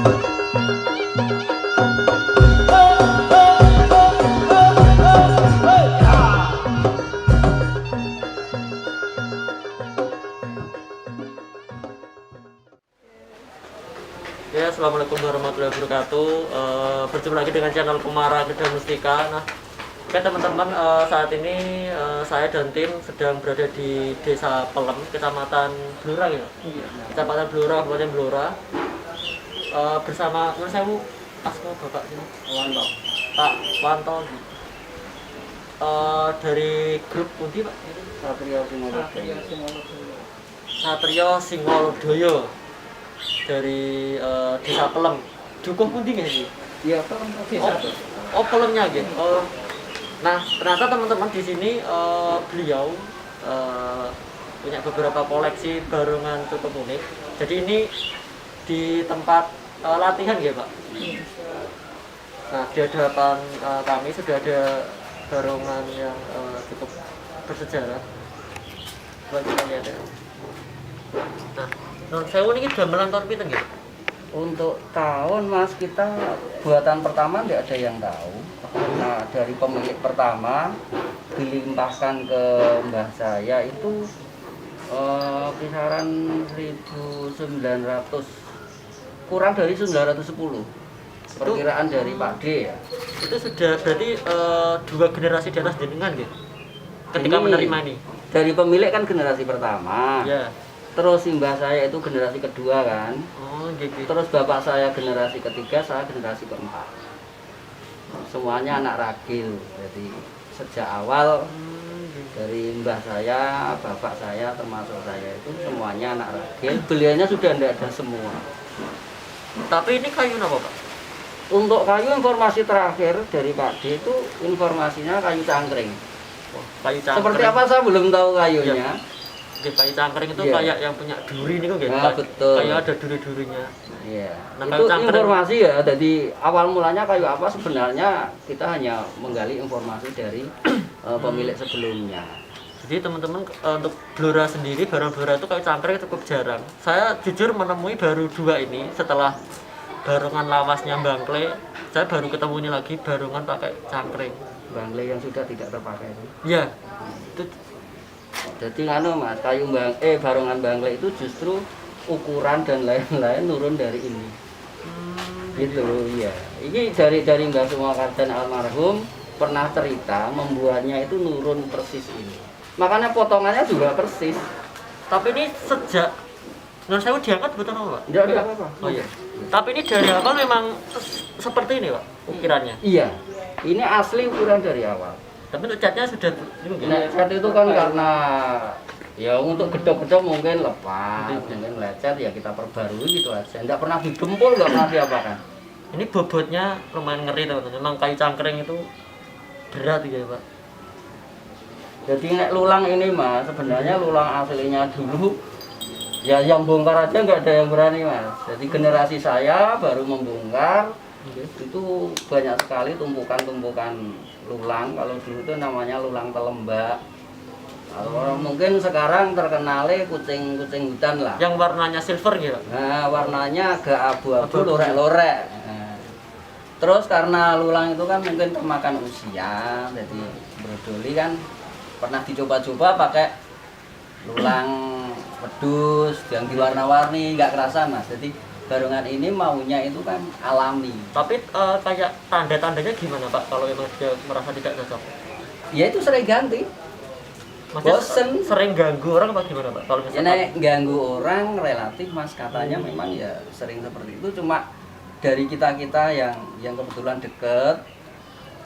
Ya, assalamualaikum warahmatullahi wabarakatuh. Berjumpa lagi dengan channel Kumara Kedah Mustika. Nah, oke teman-teman, saat ini saya dan tim sedang berada di Desa Pelem, Kecamatan Blora ya. Kecamatan Blora, Kabupaten Blora. Bersama saya asma Bapak sini. Wanto. Pak Wanto. Dari grup Pundi, Pak? Satrio Singolodoyo. Dari Desa Pelem. Dukuh Pundi nggih sih? Iya, Pelem desa. Oh, Pelemnya gitu. Nah, ternyata teman-teman di sini beliau punya beberapa koleksi barongan cukup unik. Jadi ini di tempat latihan ya, Pak. Nah, di hadapan kami sudah ada barongan yang cukup bersejarah. Coba kita lihat ya. Nah, non sewu ini gamelan tahun pinten gitu? Untuk tahun Mas, kita buatan pertama tidak ada yang tahu. Nah, dari pemilik pertama dilimpahkan ke mbah saya itu kisaran 1900, kurang dari 910. Perkiraan dari Pak D ya. Itu sudah berarti 2 generasi di atas jenengan gitu? Ketika Ini menerima ini? Dari pemilik kan generasi pertama. Ya. Terus mbah saya itu generasi kedua kan. Oh, gitu. Terus bapak saya generasi ketiga, saya generasi keempat. Semuanya anak ragil. Jadi sejak awal dari mbah saya, bapak saya, termasuk saya itu semuanya anak ragil. Beliaunya sudah tidak ada semua. Tapi ini kayu apa, Pak? Untuk kayu, informasi terakhir dari Pak D itu informasinya kayu cangkring. Oh, kayu cangkring. Seperti apa saya belum tahu kayunya. Kayu cangkring itu Iya. kayak yang punya duri nih kok gitu. Nah, betul. Kayak ada duri-durinya. Iya. Nah, Itu kayu cangkring- informasi ya. Jadi awal mulanya kayu apa sebenarnya kita hanya menggali informasi dari pemilik sebelumnya. Jadi teman-teman, untuk Blora sendiri, barang Blora itu kayu cangkring cukup jarang. Saya jujur menemui baru 2 ini setelah barongan lawasnya Bangkle. Saya baru ketemu ini lagi barongan pakai cangkring. Bangle yang sudah tidak terpakai itu. Iya. Itu Jadi Mas, barongan bangle itu justru ukuran dan lain-lain turun dari ini. Gitu ya. Ini dari Mbak Sumakardan almarhum pernah cerita membuatnya itu nurun persis ini. Makanya potongannya juga persis. tapi ini sejak non sewu diangkat betul apa, Pak? Enggak ada apa-apa. Oh iya. Tapi ini dari awal memang seperti ini, Pak, ukirannya. Iya. Ini asli ukuran dari awal. Tapi untuk catnya sudah ini Nah, cat itu kan karena ya untuk gedok-gedok mungkin lepas, mungkin lecet ya kita perbarui gitu aja. Enggak pernah digempul, enggak pernah diapakan. Ini bobotnya lumayan ngeri, teman-teman. Memang kayu cangkring itu berat ya, Pak. Jadi nek lulang ini Mas, sebenarnya lulang aslinya dulu ya yang bongkar aja nggak ada yang berani Mas. Jadi generasi saya baru membongkar, itu banyak sekali tumpukan-tumpukan lulang. Kalau dulu itu namanya lulang telembak. Kalau mungkin sekarang terkenalnya kucing hutan lah. Yang warnanya silver gitu. Nah, warnanya agak abu-abu, lorek-lorek. Nah, terus karena lulang itu kan mungkin termakan usia, jadi brodoli kan pernah dicoba-coba pakai lulang wedus yang diwarna-warni, nggak kerasa Mas. Jadi barongan ini maunya itu kan alami. Tapi kayak tanda-tandanya gimana, Pak, kalau memang dia merasa tidak cocok? Ya itu sering ganti. Maksudnya Bosen. sering ganggu orang apa gimana, Pak? Kalau Ya misalnya nek ganggu orang relatif Mas, katanya memang ya sering seperti itu. Cuma dari kita-kita yang kebetulan deket,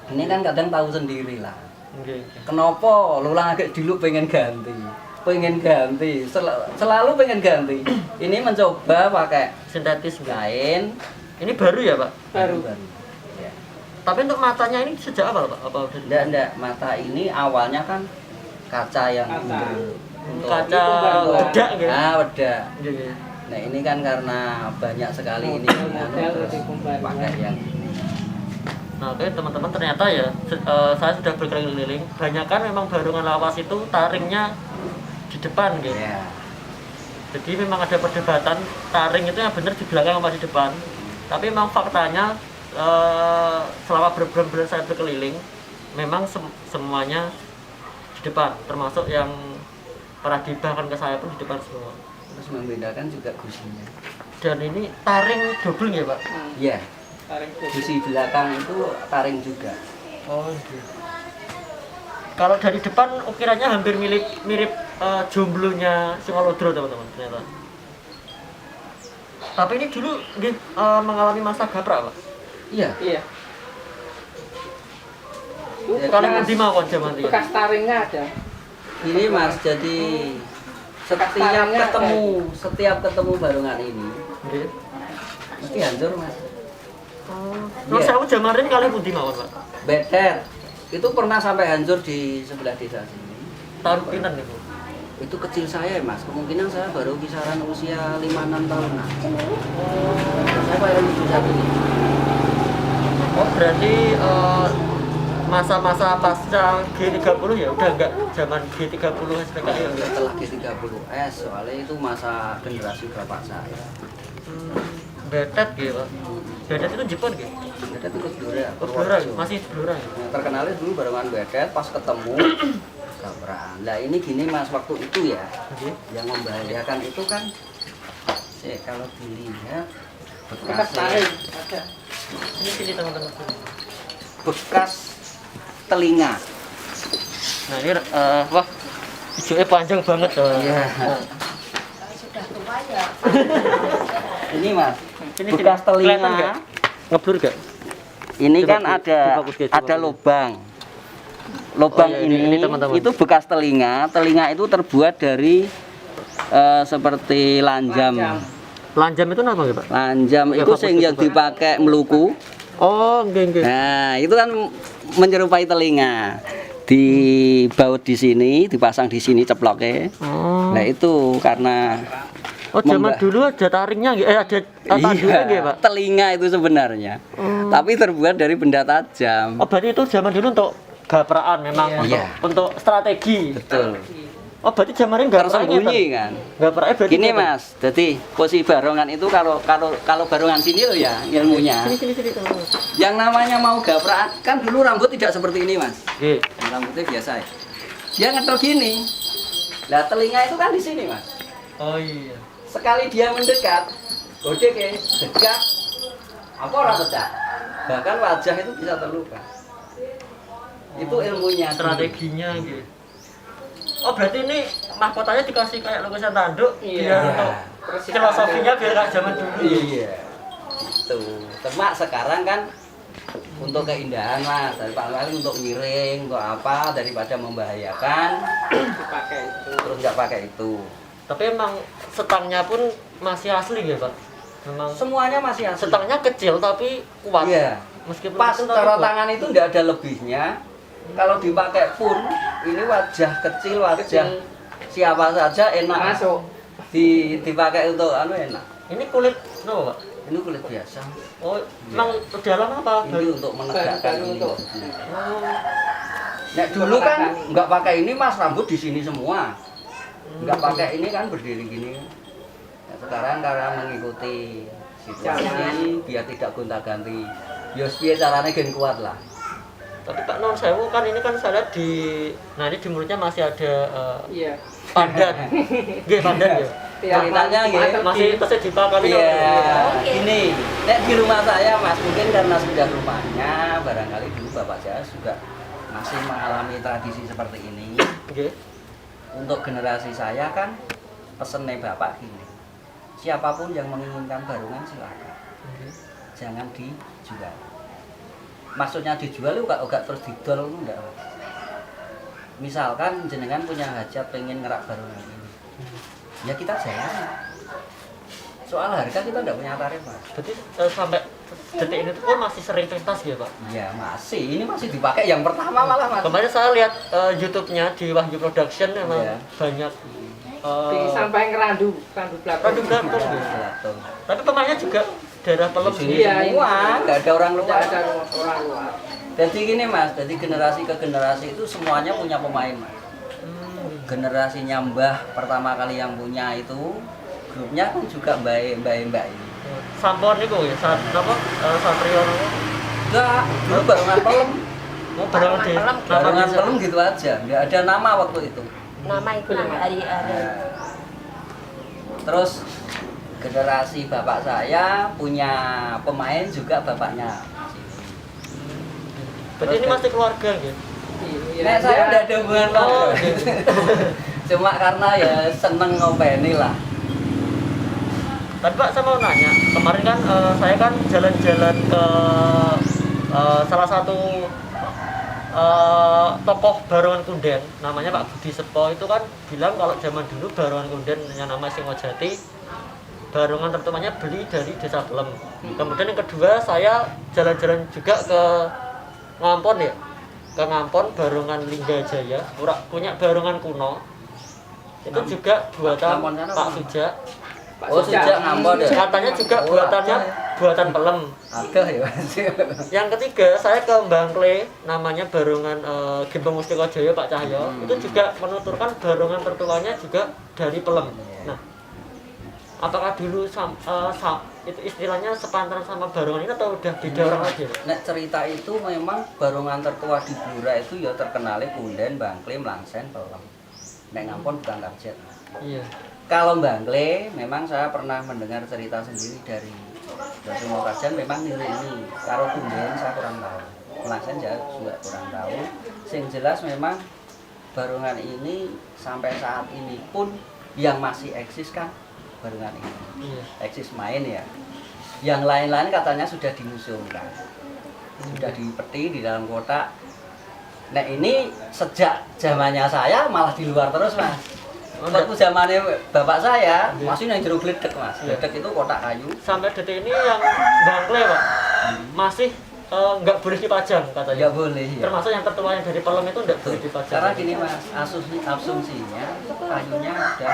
ini kan kadang tahu sendiri lah. Kenapa lulang agak dulu pengen ganti, selalu pengen ganti. Ini mencoba pakai sintetis kain. ini baru ya, Pak? Baru. Ya. Tapi untuk matanya ini sejak awal, Pak? Apa Enggak, mata ini awalnya kan kaca yang untuk kaca bedak gitu? Nah, bedak. Iya. Nah, ini kan karena banyak sekali ini terus pakai yang Nah, oke teman-teman, ternyata ya saya sudah berkeliling-keliling. Banyak kan memang barongan lawas itu taringnya di depan gitu. ya. Jadi memang ada perdebatan taring itu yang benar di belakang apa di depan. Tapi memang faktanya selama berbulan-bulan saya berkeliling, memang semuanya di depan, termasuk yang pernah dibahkan ke saya pun di depan semua. Terus membedakan juga gusinya. Dan ini taring double ya Pak? Iya. Gusi belakang itu taring juga. Oh iya. Kalau dari depan ukirannya hampir mirip jomblonya Singalodro teman-teman ternyata. Tapi ini dulu mengalami masa gaprak Pak? Iya. Iya. Kalau di mawon zaman itu. Bekas taringnya ada. Ini Mas, jadi setiap ketemu barongan ini Nggih. mesti hancur Mas. Terus saya jamarin kali pundi mawon Pak? Betet itu pernah sampai hancur di sebelah desa sini. Tahun pinten nih Bu? Itu kecil saya Mas, kemungkinan saya baru kisaran usia 5-6 tahun. Saya baru lucu satu ini. Oh berarti masa-masa pasca G30 ya udah enggak zaman G30 SPKI ya? Setelah G30S, soalnya itu masa generasi bapak saya. Betet gitu Pak. Betet itu Jepun gitu? Betet itu Blora. Oh Blora, masih Blora ya? Yang terkenalnya dulu barengan Betet, pas ketemu gabraan. Nah ini gini Mas, waktu itu ya, yang membahayakan itu kan, kalau dilihat Bekas taring ada. Sini teman-teman. bekas telinga. Nah ini wah hijaunya panjang banget Iya. Sudah tua ya. Ini Mas, Ini bekas kelihatan nggak? telinga. Ngeblur gak? Ini Coba kan difokus, coba ada fokus. lubang. Lubang Oh, iya, ini teman-teman. itu bekas telinga. Telinga itu terbuat dari seperti lanjam. Lanjam itu apa gitu Pak? Lanjam Ya, itu fokus, yang coba. dipakai meluku. Oh nggih. Nah, itu kan menyerupai telinga. Dibaut di sini, dipasang di sini ceploknya. Oh. Nah, itu karena Oh zaman dulu ada taringnya nggih? Ada tanduknya nggih Pak? telinga itu sebenarnya. Tapi terbuat dari benda tajam. Oh berarti itu zaman dulu untuk gapraan memang Iya. untuk strategi. Betul. Oh berarti zamannya Tersembunyi kan. Gapranya berarti Gini apa? Mas, jadi posisi barongan itu kalau barongan sini loh ya ilmunya. Sini teman-teman. Yang namanya mau gapraan kan dulu rambut tidak seperti ini Mas. Nggih. Rambutnya biasa ya. Dia ngetel gini. Lah telinga itu kan di sini Mas. Oh iya. Sekali dia mendekat, gede ke dekat, apa orang pecah. Bahkan wajah itu bisa terluka. Itu ilmunya. Strateginya gitu. Oh berarti ini mahkotanya dikasih kayak lukisan tanduk Iya. biar untuk filosofinya biar kayak zaman dulu. Iya. Itu. Cuma sekarang kan untuk keindahan Mas, daripada untuk miring, untuk apa daripada membahayakan, Dipakai itu. terus nggak pakai itu. Tapi emang setangnya pun masih asli ya Pak? Memang Semuanya masih asli. setangnya kecil tapi kuat. Iya. Meskipun Pas kecil tapi cara kuat. tangan itu nggak ada lebihnya. Kalau dipakai pun ini wajah kecil, wajah siapa saja enak. Masuk. Dipakai untuk enak. Ini kulit no Pak? Ini kulit biasa. Oh emang dalam apa? Ini untuk menegakkan Baru ini. untuk. Oh. Nek dulu kan nggak pakai ini Mas, rambut di sini semua. Nggak pakai ini kan berdiri gini. Nah, sekarang karena mengikuti situasi biar tidak gonta-ganti. Ya piye caranya gen kuat lah. Tapi Pak Non Sewu kan ini kan saya lihat di nah ini di mulutnya masih ada Iya. pandan. Nggih pandan ya. Ceritanya nggih, Masih terus dipakai Iya, ini nek di rumah saya Mas, mungkin karena sudah rumahnya, barangkali dulu bapak saya juga masih mengalami tradisi seperti ini. Nggih. Untuk generasi saya kan pesennya bapak gini, siapapun yang menginginkan barungan silakan, jangan dijual. Maksudnya dijual itu enggak terus didol itu enggak. Misalkan jenengan punya hajat pengen ngerak barungan ini, ya kita jalan. Soal harga kita enggak punya tarif Mas. Berarti sampai detik ini tuh pun masih sering pentas ya Pak? Iya masih, ini masih dipakai yang pertama malah Mas. Kemarin saya lihat YouTube-nya di Wahyu Production memang Iya. banyak Sampai ngerandu belakang. produk ganteng gitu. Betul. Tapi pemainnya juga daerah pelem Di sini sih. Iya, semua, nggak ada orang luar. Tidak ada orang luar. Jadi gini Mas, jadi generasi ke generasi itu semuanya punya pemain Mas. Generasinya Mbah pertama kali yang punya itu grupnya kan juga mbak ini. sampon niku ya, apa Satrio niku. Enggak, dulu barongan pelem. Oh, barongan di Barongan pelem gitu aja, nggak ada nama waktu itu. Nama itu hari-hari. Terus generasi bapak saya punya pemain juga bapaknya. Berarti ini masih keluarga gitu. Iya. Nek saya udah ada hubungan Oh, keluarga. Cuma karena ya seneng ngopeni lah. Tapi Pak, saya mau nanya, kemarin kan saya kan jalan-jalan ke salah satu tokoh Barongan Kunden, namanya Pak Budi Sepo, itu kan bilang kalau zaman dulu Barongan Kunden yang nama Singojati, barongan terutama beli dari Desa Pelem. Kemudian yang kedua, saya jalan-jalan juga ke Ngampon ya, ke Ngampon Barongan Linggajaya, punya barongan kuno. Itu juga buatan Ngampon sana Pak apa? Suja. Oh, sejak Ngampon ya. Katanya juga buatannya buatan Pelem. Ada ya Mas. Yang ketiga, saya ke Bangkle, namanya Barongan Gembong Mustika Jaya Pak Cahyo. Itu juga menuturkan barongan tertuanya juga dari Pelem. Nah, apakah dulu itu istilahnya sepantaran sama barongan ini atau udah beda orang lagi? Nek cerita itu memang barongan tertua di Blora itu ya terkenalnya Kunden, Bangkle, Mlangsen, Pelem. Nek Ngampon bukan target. Iya. Kalau Bangkle memang saya pernah mendengar cerita sendiri dari Semua Kajian memang nilai ini. Kalau Kunden saya kurang tahu. Mlangsen juga kurang tahu. Sing jelas memang barongan ini sampai saat ini pun yang masih eksis kan barongan ini. Iya. Eksis main ya. Yang lain-lain katanya sudah dimuseumkan. Sudah dipeti di dalam kotak. Nah ini sejak zamannya saya malah di luar terus Mas. Waktu zamannya bapak saya masih yang jeruk gledek Mas. Gledek itu kotak kayu. Sampai detik ini yang Bangkle Pak masih nggak boleh dipajang katanya. Nggak boleh ya. Termasuk yang tertua yang dari Pelem itu nggak boleh dipajang. Karena gini Mas, asumsinya kayunya udah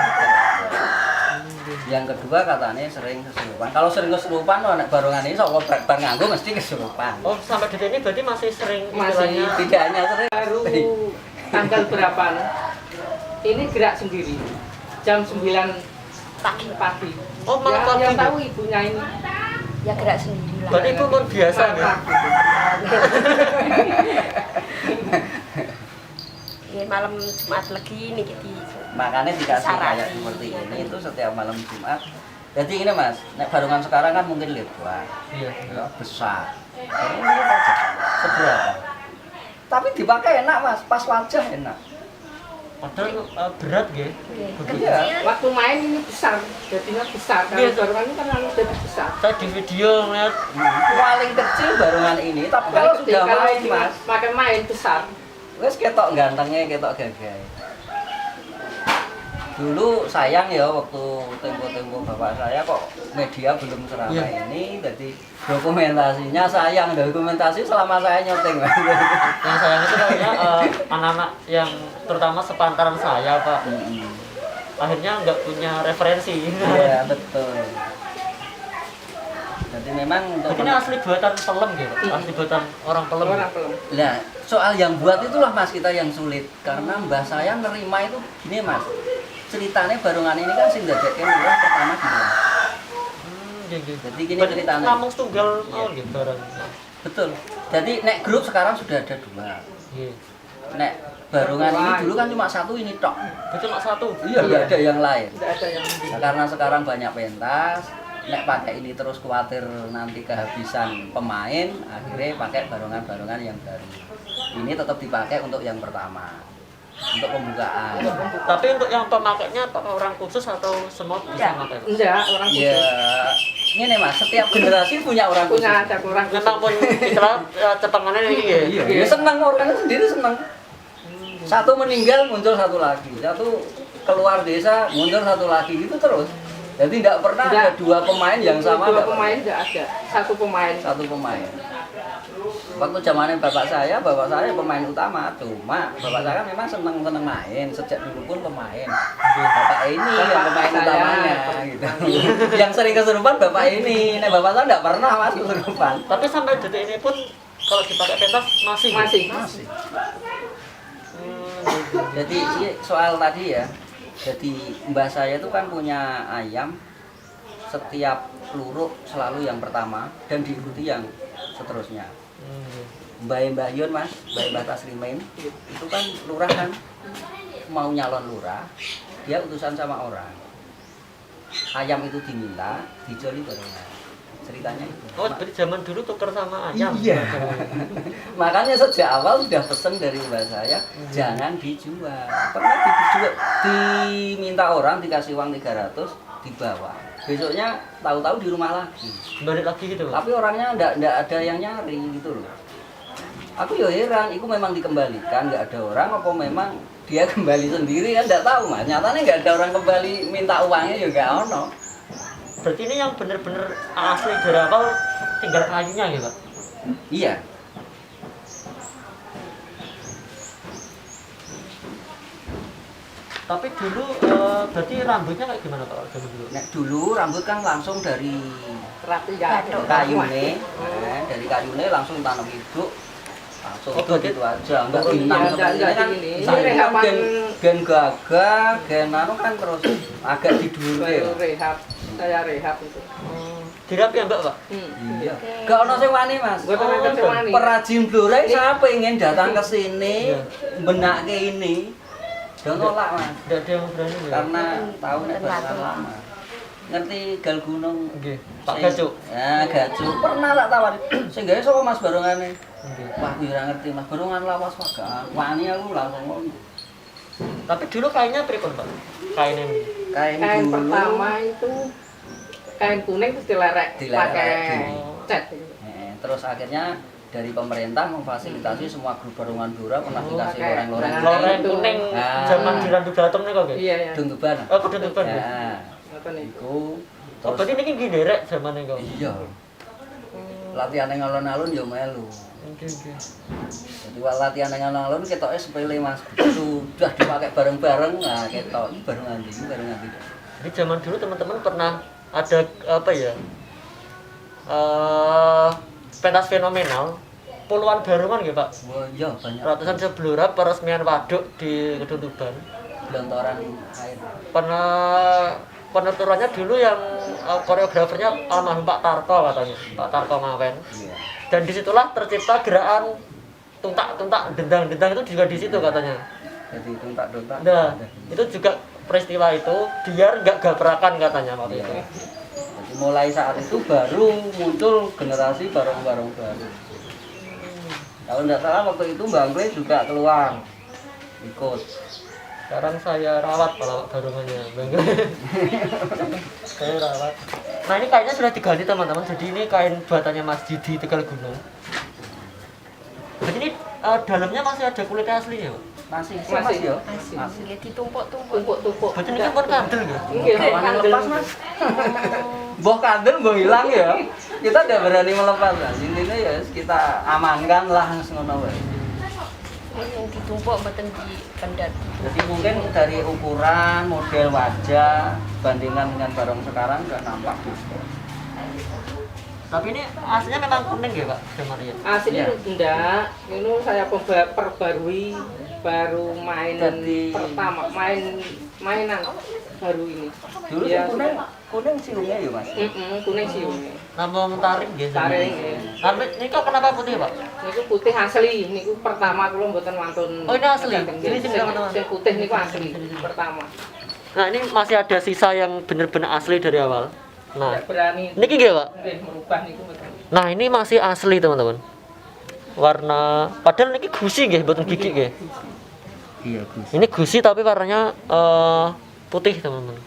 yang kedua katanya sering kesurupan. Kalau sering kesurupan, anak barongan ini sok bar nganggo mesti kesurupan. Oh, sampai detik ini berarti masih sering Masih istilahnya. Tidak hanya sering. Baru tanggal berapa? Ini gerak sendiri. Jam 9 pagi. Oh, malah Yang pagi. tahu ibunya ini. Ya gerak sendiri lah. Berarti itu luar biasa ya. Ya malam Jumat lagi nih gitu. Makanya dikasih Sarati. kayak seperti ini itu setiap malam Jumat. Jadi ini Mas, nek barongan sekarang kan mungkin lebar, Iya. ya, besar. Ini lihat aja, seberapa. Tapi dipakai enak Mas, pas wajah enak. Padahal berat ya. Iya. Waktu main ini besar, jadinya besar. Kalau Iya. barongan ini kan lalu jadi besar. Saya di video ngeliat Paling kecil barongan ini, tapi kalau sudah kalau main ini Mas, pakai main besar. wes ketok gantengnya, ketok gagah. Dulu sayang ya waktu tempo-tempo bapak saya kok media belum seramai Iya. ini, jadi dokumentasinya sayang, dokumentasi selama saya nyuting. yang sayang itu kayaknya anak-anak yang terutama sepantaran saya Pak, akhirnya nggak punya referensi. Iya betul. Jadi memang untuk Ini asli buatan Pelem gitu, asli buatan orang Pelem. Orang belum. Nah, soal yang buat itulah Mas kita yang sulit karena mbah saya nerima itu gini Mas. Ceritanya barongan ini kan sing dadekke lurah pertama di Pelem. Gitu. Jadi gini Berarti ceritanya. Namung setunggal tahun gitu barang. Betul. Jadi nek grup sekarang sudah ada 2. Iya. Nek barongan ini dulu kan cuma satu ini tok. Itu cuma satu. Iya, nggak ada yang lain. Tidak ada yang Nah, karena sekarang banyak pentas, nek pakai ini terus khawatir nanti kehabisan pemain, akhirnya pakai barongan-barongan yang baru. Ini tetap dipakai untuk yang pertama, untuk pembukaan. Tapi untuk yang pemakainya apakah orang khusus atau semua bisa Enggak. pakai? Pak? enggak orang khusus. Ya, ini Mas, setiap generasi punya orang khusus. Punya ada orang khusus. Memang pun istilah cepengannya ini ya. Iya, senang orangnya sendiri senang. Satu meninggal muncul satu lagi, satu keluar desa muncul satu lagi gitu terus. Jadi tidak pernah ada Enggak. 2 pemain yang sama. Dua nggak pemain enggak ada. Satu pemain. satu pemain. Waktu zamannya bapak saya pemain utama, cuma bapak saya memang seneng main, sejak dulu pun pemain. Bapak ini yang pemain saya. utamanya gitu. Yang sering kesurupan bapak ini, nah bapak saya tidak pernah Mas kesurupan. Tapi sampai detik ini pun kalau dipakai pentas masih. Masih. Masih. Gitu. Jadi soal tadi ya, jadi mbah saya itu kan punya ayam setiap luruk selalu yang pertama dan diikuti yang seterusnya. Mbah Yun mas, Mbah Taslimin itu kan lurah kan mau nyalon lurah, dia utusan sama orang. Ayam itu diminta, dijoli barengan. Ceritanya itu. Oh, berarti zaman dulu tuker sama ayam. Iya. Makanya sejak awal sudah pesen dari mbak saya, jangan dijual. Pernah dijual, diminta orang dikasih uang 300, dibawa. Besoknya tahu-tahu di rumah lagi. Balik lagi gitu. Tapi orangnya ndak ada yang nyari gitu loh. Aku ya heran, itu memang dikembalikan, nggak ada orang apa memang dia kembali sendiri kan nggak tahu mas. Nyatanya nggak ada orang kembali minta uangnya juga ono. Berarti ini yang bener-bener asli dari awal tinggal kayunya ya Pak? Iya. Tapi dulu berarti rambutnya kayak gimana Pak? Dulu? Nek dulu rambut kan langsung dari Rapi ya. kayune, dari kayune langsung tanam hidup. Langsung Oh, gitu aja, enggak Oh, bintang iya, seperti ini kan. ini. Saya kan Rehapan. gen gagah, gen anu kan terus agak tidur Baru rehab, saya rehab itu. Dirapi ya Mbak Pak? Iya. Gak ono sing wani, Mas. Gue temen kecewani. Perajin bloreng saya pengen datang ke sini, Iya. benake ini. Dan nolak, Mas. Tidak ada yang berani ya? Karena tahu nek barengan lama. Ngerti gal gunung? Oke. Pak Sing- Gacuk? Ya, Gacuk. Pernah tak tawari. Sing gawe sapa Mas barengane? Oke. Wah, aku ora ngerti, Mas. Barengan lawas Pak. Gak wani aku langsung ngono. Tapi dulu kainnya pripun Pak? Kain ini? Kain dulu. pertama itu kain kuning terus dilerek Dilerek. pakai cat. Terus akhirnya dari pemerintah memfasilitasi semua grup barungan Blora pernah Oh, dikasih pakai loreng-loreng Nah, Loreng itu. kuning Nah. zaman di Randu Datum nih kok? Iya ya. Duntuban. Oh, kudu depan ya? Ya, Apa nih? iku Oh, berarti ini gini derek zaman ini kok? iya. Latihan yang alun-alun ya melu. Oke, oke. Jadi latihan yang alun-alun ketoknya sepele Mas. Sudah dipakai bareng-bareng, nah ketok iki baru nganti, Jadi zaman dulu teman-teman pernah ada apa ya? Pentas fenomenal puluhan barungan ya Pak? Oh iya banyak Ratusan seblora peresmian waduk di Kedung Tuban. gelontoran air. Penuturannya dulu yang koreografernya almarhum Pak Tarto katanya, Pak Tarto Ngawen. Iya. Dan disitulah tercipta gerakan tuntak-tuntak dendang-dendang itu juga di situ katanya. Jadi tuntak-tuntak. Nah, itu juga peristiwa itu biar nggak gabrakan katanya waktu Iya. itu. Jadi mulai saat itu baru muncul generasi barong-barong baru. Kalau tidak salah waktu itu Mbak Angklay juga keluar ikut. Sekarang saya rawat kalau barungannya, Bang. Saya rawat. Nah ini kainnya sudah diganti teman-teman. Jadi ini kain buatannya Mas Didi Tegal Gunung. Jadi ini dalamnya masih ada kulitnya aslinya, Pak? Masih Masih. ya? Masih. Nggih ditumpuk-tumpuk. Tumpuk-tumpuk. Berarti ini kan bukan kandel ya? Enggak, Kapan yang kandel. lepas Mas? Mbah kandel mbah hilang ya. Kita tidak berani melepas Mas. Intinya ya kita amankan lah ngono wae. Ini yang ditumpuk mboten dipendat. Jadi mungkin dari ukuran, model wajah, bandingkan dengan barang sekarang nggak nampak gitu. Tapi ini aslinya memang kuning ya Pak? Jamaria? Aslinya Iya. enggak, ini saya perbarui baru main Jadi- pertama mainan baru ini. Dulu Iya, kuning siungnya ya Mas. kuning sih. Namung tarik ya? Tarik ya. Tapi ini kok kenapa putih Pak? Niku putih asli, niku pertama kula mboten wonten. Oh, ini asli? Sini, sini, teman-teman. Sing putih niku asli pertama. Nah ini masih ada sisa yang benar-benar asli dari awal. Nah, Tidak berani ini nggih Pak? merubah niku mboten. Nah ini masih asli teman-teman. Warna, padahal ini gusi nggih, bukan gigi nggih. Iya Gus. Ini gusi tapi warnanya putih teman-teman.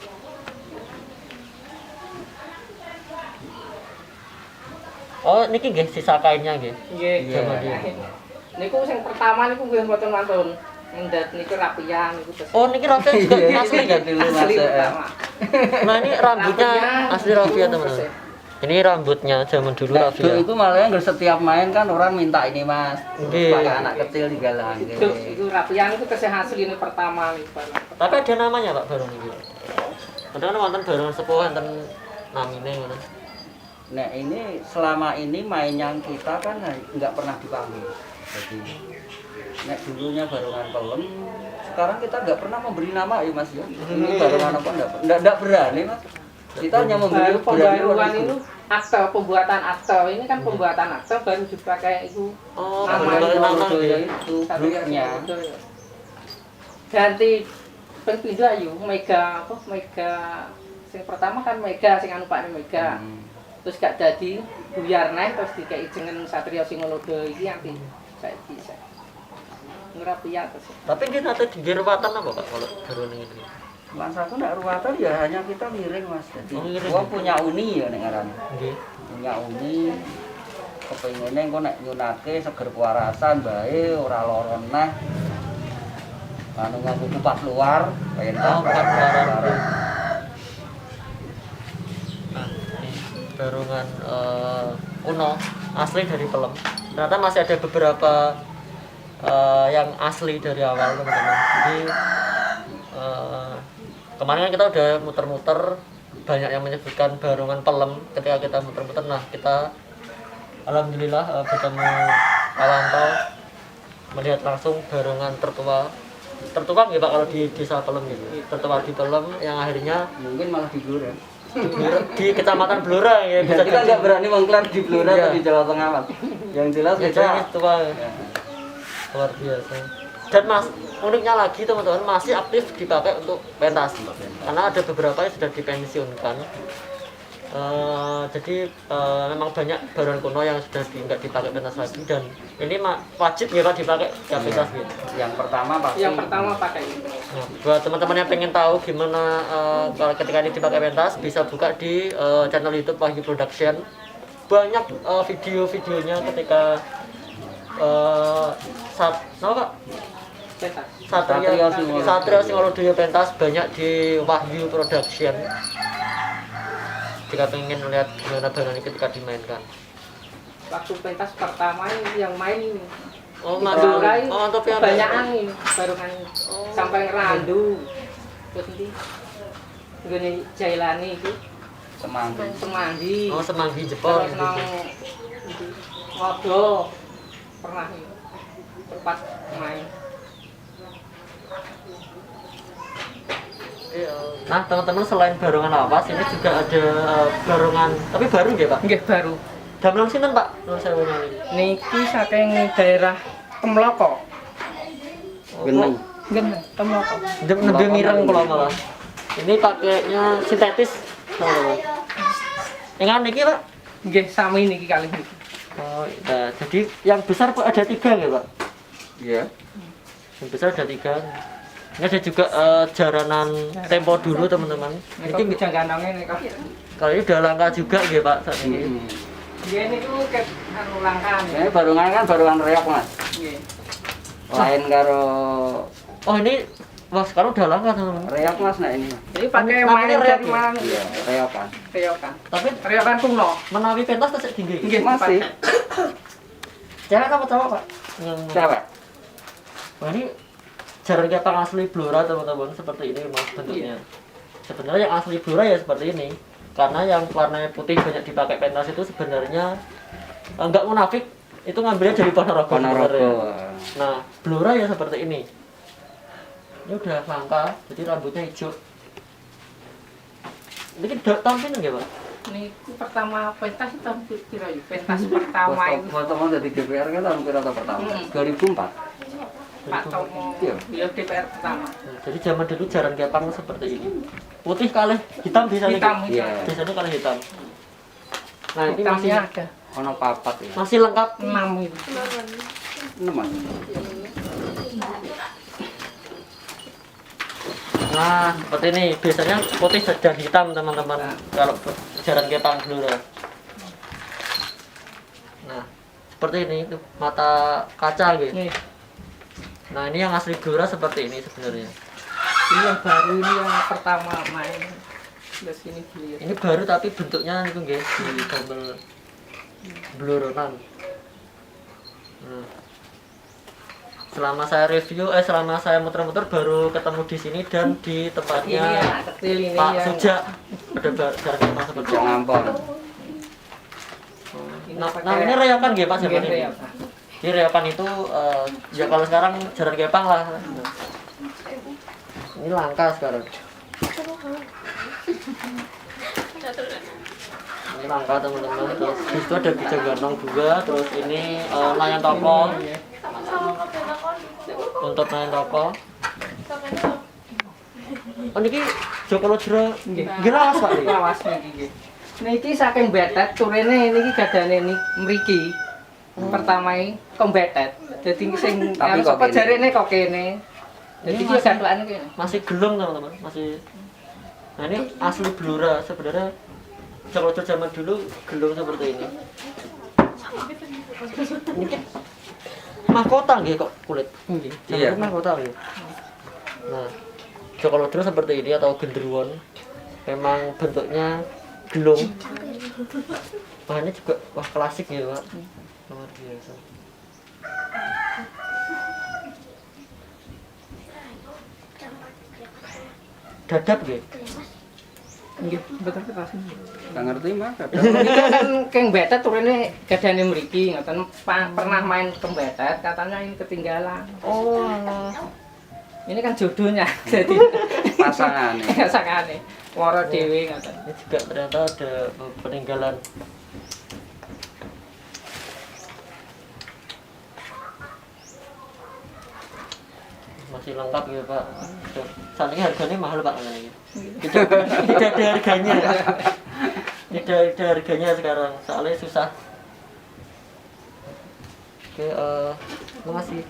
Oh, niki nggih sisa kainnya nggih. Nggih. Iya. Niku sing pertama niku nggih mboten wonten. Ndak niku rapian niku terus. Oh, niki Rafia juga Iya, asli iya, kan? dulu Mas. Asli pertama. Nah, ini rambutnya Rambutnya asli Rafia dulu teman-teman. persis. Ini rambutnya zaman dulu Nah, Rafia. itu malah yang setiap main kan orang minta ini Mas. Oke. Pakai anak kecil digalang. Itu rapian itu tesih asli ini pertama niku. Tapi ada namanya Pak barang ini. Padahal wonten barang sepuh wonten namine ngono. Nah ini selama ini main yang kita kan nggak pernah dipanggil. Jadi nek dulunya barongan pelem, sekarang kita nggak pernah memberi nama ya Mas ya. Ini barongan apa enggak berani Mas. Kita hanya membeli pembaruan itu akte, pembuatan akte. Ini kan pembuatan akte baru dipakai itu. Oh, Nama baru itu. nama itu Satu grupnya. Ganti pindah ayu Mega apa? Mega sing pertama kan Mega sing anu Pak Mega. Terus gak dadi buyar neh terus dikai jeneng Satrio Singolodo iki nanti saiki saya. Ngerapi atas. Tapi kita nanti di ruwatan apa Pak kalau baru ini? Mas aku nak ruwatan ya hanya kita miring Mas. Jadi Oh, ngiring. gua punya uni ya nek ngaran. Nggih. Punya uni. Kepengine engko nek nyunake seger kewarasan bae ora lara neh. Anu ngaku kupat luar, pentas Oh, kupat luar. bareng. Nah, ini barungan kuno asli dari Pelem. Ternyata masih ada beberapa yang asli dari awal teman-teman. Jadi kemarin kan kita udah muter-muter, banyak yang menyebutkan barungan Pelem. Ketika kita muter-muter, nah kita alhamdulillah bertemu Awanto, melihat langsung barungan tertua nggih Pak kalau di desa Pelem gitu. Tertua di Pelem yang akhirnya Mungkin malah di Blora. di Kecamatan Blora ya bisa Kita jadi. nggak berani mengklaim di Blora Iya. atau di Jawa Tengah Mas. Yang jelas Ya, kita jadi tua ya. luar biasa. Dan Mas, uniknya lagi teman-teman masih aktif dipakai untuk pentas. Karena ada beberapa yang sudah dipensiunkan. Jadi memang banyak barang kuno yang sudah nggak dipakai pentas lagi dan ini wajib ya Pak dipakai ya pentas gitu. Yang pertama pasti Yang pertama pakai itu. Nah, buat teman-teman yang pengen tahu gimana kalau ketika ini dipakai pentas bisa buka di channel YouTube Wahyu Production. Banyak video-videonya ketika apa Pak? Pentas. Satrio Singolodo pentas banyak di Wahyu Production. Jika pengen melihat gimana barang ini ketika dimainkan. Waktu pentas pertama ini yang main ini. Oh, Mandurai mantap ya. kebanyakan ini barungan sampai ngerandu. Terus ini gini Jailani itu semanggi. Semanggi. Oh, Semanggi Jepang. Terus nang Ngodo pernah ini tempat main. Nah, teman-teman selain barungan lawas ini juga ada barungan tapi baru nggih, Pak? Nggih baru. Gamelan sinten, Pak? Nuwun sewu niki. Niki saking daerah Temloko. Geneng. Geneng, Temloko. Nembe mireng kula malah. Ini pakainya sintetis, teman-teman. Yang niki, Pak? Nggih sami niki kali niki. Oh, nah, jadi yang besar Pak ada 3 nggih, Pak? Iya. Yang besar ada 3. Ini ada juga jaranan tempo dulu, teman-teman. Ini Ini bisa gandongnya nih kok. kalau ini udah langka juga nggih, Pak, saat ini. Nggih niku ket anu langkaan. Ini barungan kan barungan reok Mas. Nggih. Lain karo Oh, ini wah sekarang udah langka, teman-teman. reok Mas nah ini. Ini pakai Namanya main reok dari ya? mana? Iya, reok kan. Reokan. Tapi Reokan kuno. menawi pentas tasik tinggi. Nggih Masih Cewek apa cowok, Pak? Yang cewek. Wah, ini jaran kepang asli Blora, teman-teman, seperti ini Mas bentuknya. Sebenarnya yang asli Blora ya seperti ini. Karena yang warnanya putih banyak dipakai pentas itu sebenarnya enggak munafik, itu ngambilnya dari Ponorogo. Ponorogo. sebenarnya. Nah, Blora ya seperti ini. Ini udah langka, jadi rambutnya hijau. Ini tahun pinten nggih, Pak? Niku pertama pentas itu tahun piro ya? Pentas pertama itu Foto dari DPR kan tahun berapa pertama? 2004. Pak Tomo. Iya. Iya DPR pertama. Nah, jadi zaman dulu jaran kepang seperti ini. Putih kalih hitam biasanya. Hitam Iya. Biasanya kalih hitam. Nah, ini masih Hitamnya ada Ono papat ya. masih lengkap. 6 itu. 6 Mas. Nah, seperti ini. Biasanya putih dan hitam, teman-teman. Kalau jaran kepang dulu. Nah, seperti ini tuh mata kaca gitu. Nih, Nah, ini yang asli Blora seperti ini sebenarnya. ini yang baru ini yang pertama main. Di sini dilihat. Ini baru tapi bentuknya itu guys di gambar Bloronan. Nah, selama saya review, selama saya muter-muter baru ketemu di sini dan di Ini tempatnya yang kecil ini Pak yang Suja ada jaran kepang seperti Cok ini. ngampon. Nah, ini reokan nggih Pak Nggih, seperti ini. reokan. Jadi reokan itu ya kalau sekarang jaran kepang lah. Ini langka sekarang. langka teman-teman. Terus di situ ada bijak ganong juga. Terus ini layang toko. Untuk layang toko. Oh niki Joko Lodro nggih lawas Pak. Lawas niki nggih. Niki saking betet turene niki gadane mriki. Pertama iki kombetet. Dadi sing Tapi kok sapa kene. jarene kok kene. Jadi Ini dia masih- gantukan kene. Masih gelung teman-teman, masih. Nah ini asli Blora sebenarnya. Joko Lodro zaman dulu gelung seperti ini. Ini mahkota nggih kok kulit. Nggih. Iya. Mahkota nggih. Nah, Joko Lodro seperti ini atau genderuwo. Memang bentuknya gelung. Bahannya juga wah klasik ya, Pak. Luar biasa. Dadap nggih. Nggih, betul betul. Nggak ngerti mah. Niki kan keng betet turune gadane mriki ngoten pernah main kembetet katanya ini ketinggalan. Oh, alah. Ini kan jodohnya. Jadi Pasangan. pasangane. Waro dhewe ngoten. Ini juga ternyata ada peninggalan. Masih lengkap ya Pak. Saat ini harganya mahal Pak. Tidak ada harganya. Tidak ada harganya sekarang. Soalnya susah. Oke, makasih.